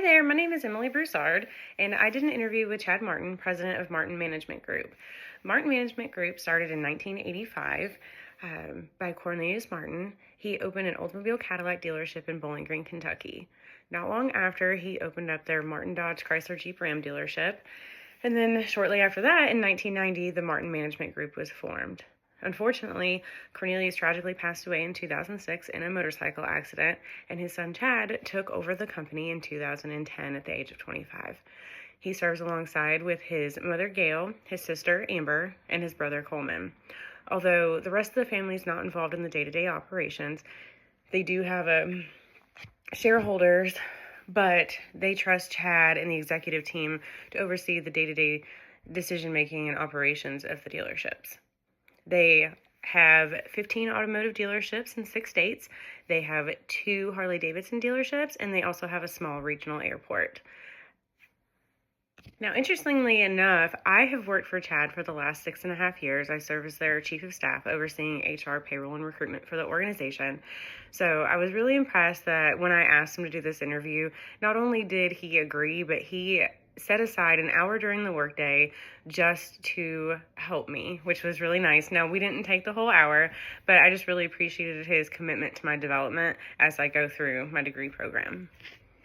there, my name is Emily Broussard, and I did an interview with Chad Martin, president of Martin Management Group. Martin Management Group started in 1985 by Cornelius Martin. He opened an Oldsmobile Cadillac dealership in Bowling Green, Kentucky. Not long after, he opened up their Martin Dodge Chrysler Jeep Ram dealership, and then shortly after that, in 1990, the Martin Management Group was formed. Unfortunately, Cornelius tragically passed away in 2006 in a motorcycle accident, and his son Chad took over the company in 2010 at the age of 25. He serves alongside with his mother Gail, his sister Amber, and his brother Coleman. Although the rest of the family is not involved in the day-to-day operations, they do have shareholders, but they trust Chad and the executive team to oversee the day-to-day decision-making and operations of the dealerships. They have 15 automotive dealerships in 6 states. They have 2 Harley-Davidson dealerships, and they also have a small regional airport. Now, interestingly enough, I have worked for Chad for the last 6.5 years. I serve as their chief of staff, overseeing HR, payroll, and recruitment for the organization. So I was really impressed that when I asked him to do this interview, not only did he agree, but he set aside an hour during the workday just to help me, which was really nice. Now, we didn't take the whole hour, but I just really appreciated his commitment to my development as I go through my degree program.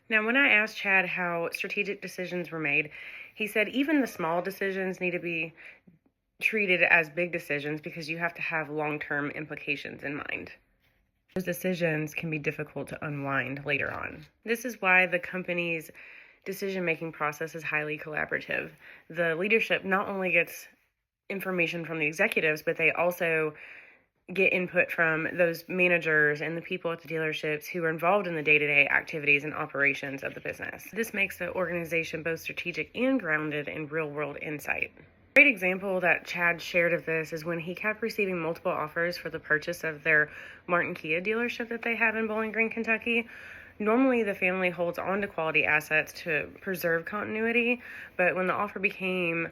Now, when I asked Chad how strategic decisions were made, he said even the small decisions need to be treated as big decisions because you have to have long-term implications in mind. Those decisions can be difficult to unwind later on. This is why the company's decision-making process is highly collaborative. The leadership not only gets information from the executives, but they also get input from those managers and the people at the dealerships who are involved in the day-to-day activities and operations of the business. This makes the organization both strategic and grounded in real-world insight. A great example that Chad shared of this is when he kept receiving multiple offers for the purchase of their Martin Kia dealership that they have in Bowling Green, Kentucky. Normally, the family holds on to quality assets to preserve continuity, but when the offer became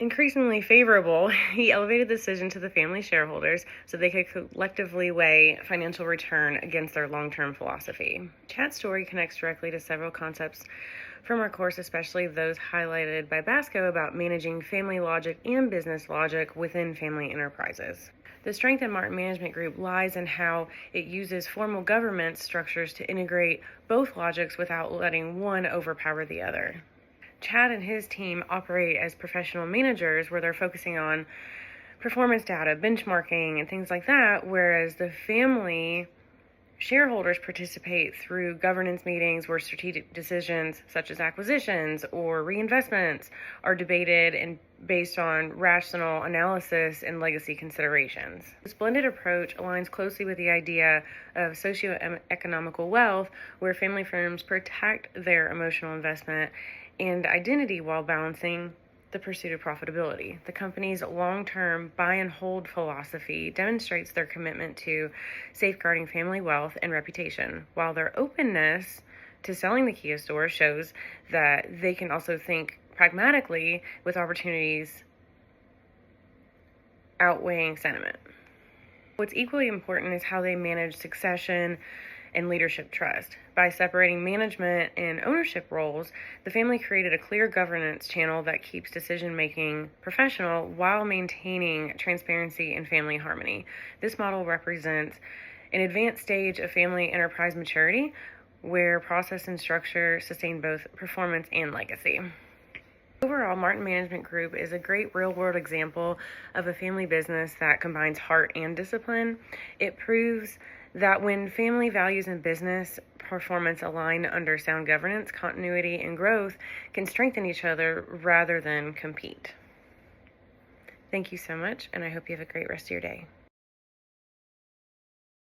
increasingly favorable, he elevated the decision to the family shareholders so they could collectively weigh financial return against their long-term philosophy. Chad's story connects directly to several concepts from our course, especially those highlighted by Basco about managing family logic and business logic within family enterprises. The strength in Martin Management Group lies in how it uses formal governance structures to integrate both logics without letting one overpower the other. Chad and his team operate as professional managers where they're focusing on performance data, benchmarking, and things like that, whereas the family shareholders participate through governance meetings where strategic decisions such as acquisitions or reinvestments are debated and based on rational analysis and legacy considerations. This blended approach aligns closely with the idea of socioeconomical wealth, where family firms protect their emotional investment and identity while balancing the pursuit of profitability. The company's long-term buy and hold philosophy demonstrates their commitment to safeguarding family wealth and reputation, while their openness to selling the Kia store shows that they can also think pragmatically with opportunities outweighing sentiment. What's equally important is how they manage succession and leadership trust. By separating management and ownership roles, the family created a clear governance channel that keeps decision-making professional while maintaining transparency and family harmony. This model represents an advanced stage of family enterprise maturity where process and structure sustain both performance and legacy. Overall, Martin Management Group is a great real-world example of a family business that combines heart and discipline. It proves that when family values and business performance align under sound governance, continuity and growth can strengthen each other rather than compete. Thank you so much, and I hope you have a great rest of your day.